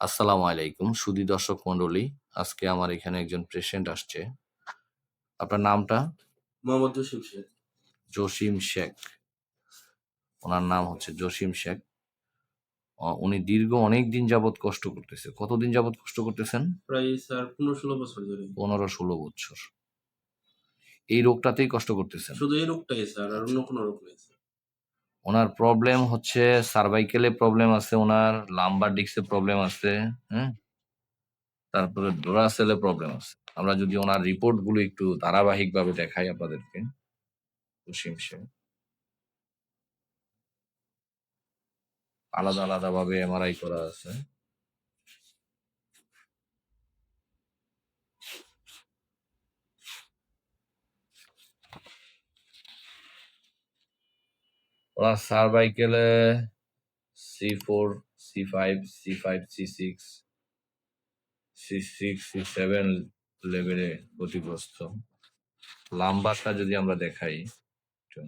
আসসালামু আলাইকুম সুধী দর্শক মণ্ডলী। আজকে আমার এখানে একজন পেশেন্ট আসছে। আপনার নামটা? মোহাম্মদ জসিম শেখ। জসিম শেখ। ওনার নাম হচ্ছে জসিম শেখ। উনি দীর্ঘ অনেকদিন যাবৎ কষ্ট করতেছে। কতদিন যাবৎ কষ্ট করতেছেন? প্রায় স্যার ১৫-১৬ বছর ধরে। ১৫-১৬ বছর। এই রোগটাতেই কষ্ট করতেছেন? শুধু এই রোগটাই স্যার, আর আচ্ছা। অন্য কোনো রোগ নেই স্যার। ওনার প্রবলেম হচ্ছে সার্ভাইকেলে প্রবলেম আছে, ওনার লাম্বার ডিস্কে প্রবলেম আছে, হ্যাঁ? তারপরে ডোরাসেলে প্রবলেম আছে। আমরা যদি ওনার রিপোর্টগুলো একটু ধারাবাহিকভাবে দেখাই আপনাদেরকে। জসিম শেখ। আলাদা আলাদাভাবে এমআরআই করা আছে। ওনার সার্ভাইকেলে C4, C5, C5, C6, C6, C7 লেভেলে ক্ষতিগ্রস্ত। লাম্বারটা যদি আমরা দেখাই একটু।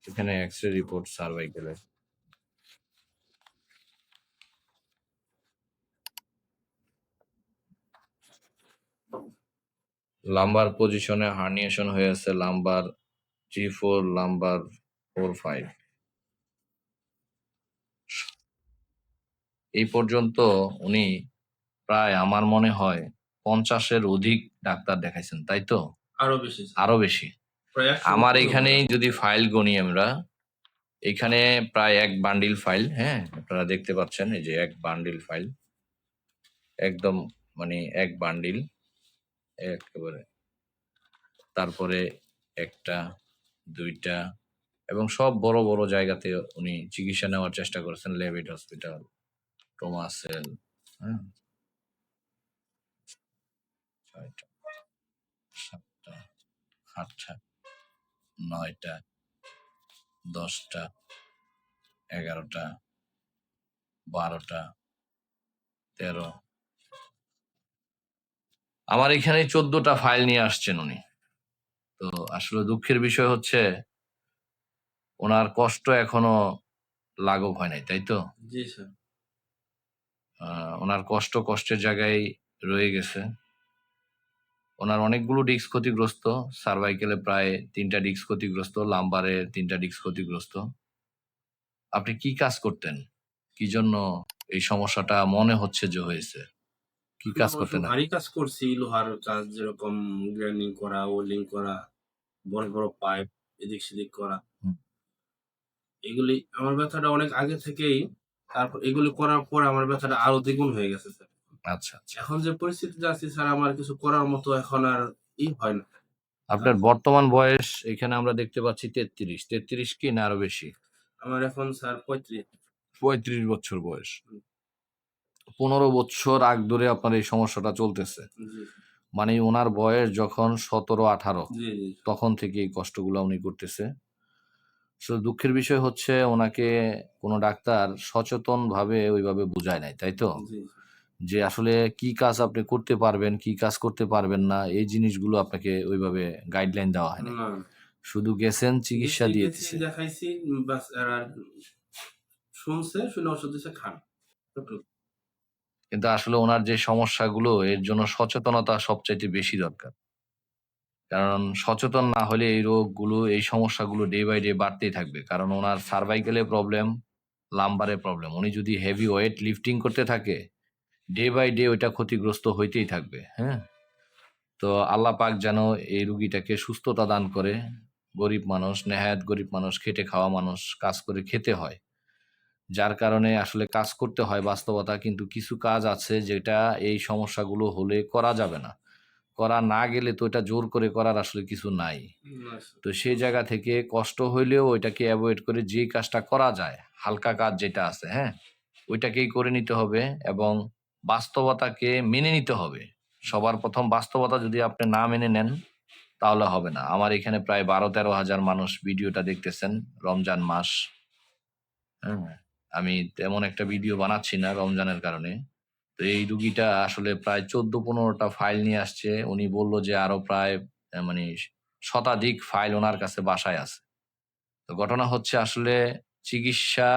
এখানে এক্সরে রিপোর্ট সার্ভাইকেলে। লাম্বার পজিশনে হার্নিয়েশন হয়ে আছে লাম্বার G4, লাম্বার 4, 5। এই পর্যন্ত উনি প্রায় আমার মনে হয় ৫০-এর অধিক ডাক্তার দেখাইছেন, তাই তো? আরো বেশি স্যার। আরো বেশি। প্রায় ১০০ আমার উপরে এখানেই হবে। যদি ফাইল গণি আমরা, এখানে প্রায় ১ বান্ডিল ফাইল, হ্যাঁ? আপনারা দেখতে পাচ্ছেন এই যে ১ বান্ডিল ফাইল। একদম মানে ১ বান্ডিল একেবারে। তারপরে ১ টা, ২ টা এবং সব বড়, বড় জায়গাতে উনি চিকিৎসা নেওয়ার চেষ্টা করেছেন। লেভিট হসপিটাল, ট্রমা সেল, হ্যাঁ? ৬ টা, ৭ টা, ৮ টা, ৯ টা, ১০ টা, ১১ টা, ১২ টা, ১৩। আমার এখানে ১৪ টা ফাইল নিয়ে আসছেন উনি। তো আসলে দুঃখের বিষয় হচ্ছে ওনার কষ্ট এখনো লাঘব হয় নাই, তাই তো? জি স্যার। ওনার কষ্টের জায়গায় রয়ে গেছে। ওনার অনেকগুলো ডিস্ক ক্ষতিগ্রস্ত। সার্ভাইকেলে প্রায় ৩ টা ডিস্ক ক্ষতিগ্রস্ত, লাম্বারে ৩ টা ডিস্ক ক্ষতিগ্রস্ত। আপনি কি কাজ করতেন? কি জন্য এই সমস্যাটা মনে হচ্ছে যে হয়েছে? কি আমি কাজ অবশ্য করতেন ভারী আপনি? কাজ করছি, লোহার কাজ যেরকম গ্রাইন্ডিং করা, ওয়েল্ডিং করা, বড়, বড় পাইপ এদিক সেদিক করা। হুম। এগুলি আমার ব্যথাটা অনেক আগে থেকেই, তারপর এগুলি করার পর আমার ব্যথাটা আরো দ্বিগুণ হয়ে গেছে স্যার। আচ্ছা, আচ্ছা। এখন যে পরিস্থিতিতে আছি স্যার, আমার কিছু করার মতো এখন আর হয় না। আপনার বর্তমান বয়স এখানে আমরা দেখতে পাচ্ছি ৩৩। ৩৩ কি না আরো বেশি? আমার এখন স্যার ৩৫। ৩৫ বছর বয়স। হুম। ১৫ বছর আগ ধরে আপনার এই সমস্যাটা চলতেছে। জি, মানে উনার বয়স যখন ১৭-১৮ জি, জি, তখন থেকে এই কষ্টগুলা উনি করতেছে। সো দুঃখের বিষয় হচ্ছে ওনাকে কোনো ডাক্তার সচেতনভাবে ওইভাবে বুঝায় নাই, তাই তো? জি। যে আসলে কি কাজ আপনি করতে পারবেন, কি কাজ করতে পারবেন না, এই জিনিসগুলো আপনাকে ওইভাবে গাইডলাইন দেওয়া হয় নাই। না। শুধু গেছেন, চিকিৎসা দিয়ে গেছি দিছে। দেখাইছি, বাস এরা শুনছে, শুনে ওষুধ দিছে খান। এটুক। কিন্তু আসলে ওনার যে সমস্যাগুলো এর জন্য সচেতনতা সবচাইতে বেশি দরকার। কারণ সচেতন না হলে এই রোগগুলো, এই সমস্যাগুলো ডে বাই ডে বাড়তেই থাকবে। কারণ ওনার সার্ভাইকেলে প্রবলেম, লাম্বারে প্রবলেম। উনি যদি হেভি ওয়েট লিফটিং করতে থাকে, ডে বাই ডে ওইটা ক্ষতিগ্রস্ত হইতেই থাকবে, হ্যাঁ? তো আল্লাহ পাক যেন এই রুগীটাকে সুস্থতা দান করে। গরিব মানুষ, নেহায়েত গরিব মানুষ, খেটে খাওয়া মানুষ, কাজ করে খেতে হয়। যার কারণে আসলে কাজ করতে হয় বাস্তবতা। কিন্তু কিছু কাজ আছে যেটা এই সমস্যাগুলো হলে করা যাবে না। করা না গেলে তো এটা জোর করে করার আসলে কিছু নাই। না স্যার। তো সেই জায়গা থেকে কষ্ট হইলেও ওইটাকে এভয়েড করে যেই কাজটা করা যায়, হালকা কাজ যেটা আছে, হ্যাঁ? ওইটাকেই করে নিতে হবে এবং বাস্তবতাকে মেনে নিতে হবে। সবার ১ম বাস্তবতা যদি আপনি না মেনে নেন, তাহলে হবে না। আমার এখানে প্রায় ১২-১৩ হাজার মানুষ ভিডিওটা দেখতেছেন, রমজান মাস, হ্যাঁ? আমি তেমন একটা ভিডিও বানাচ্ছি না রমজানের কারণে। তো এই রুগীটা আসলে প্রায় ১৪-১৫ টা ফাইল নিয়ে আসছে। উনি বলল যে আরো প্রায় মানে শতাধিক ফাইল উনার কাছে বাসায় আছে। তো ঘটনা হচ্ছে আসলে চিকিৎসা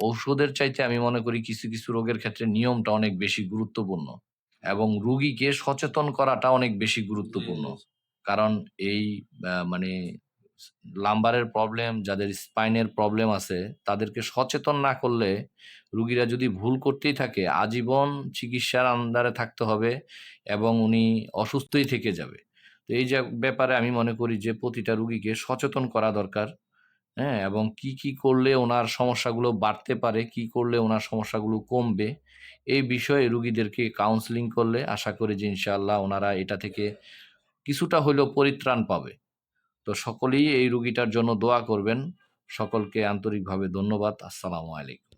ঔষধের চাইতে আমি মনে করি কিছু, কিছু রোগের ক্ষেত্রে নিয়মটা অনেক বেশি গুরুত্বপূর্ণ এবং রুগীকে সচেতন করাটা অনেক বেশি জি, গুরুত্বপূর্ণ। জি। কারণ এই মানে লাম্বারের প্রবলেম, যাদের স্পাইনের প্রবলেম আছে, তাদেরকে সচেতন না করলে রুগীরা যদি ভুল করতেই থাকে, আজীবন চিকিৎসার আন্ডারে থাকতে হবে এবং উনি অসুস্থই থেকে যাবে। তো এই যে ব্যাপারে আমি মনে করি যে প্রতিটা রুগীকে সচেতন করা দরকার। হ্যাঁ? এবং কি, কি করলে উনার সমস্যাগুলো বাড়তে পারে, কি করলে উনার সমস্যাগুলো কমবে, এই বিষয়ে রুগীদেরকে কাউন্সেলিং করলে আশা করি যে ইনশাআল্লাহ উনারা এটা থেকে কিছুটা হইলেও পরিত্রাণ পাবে। তো সকলেই এই রুগীটার জন্য দোয়া করবেন। সকলকে আন্তরিকভাবে ধন্যবাদ। আসসালামু আলাইকুম।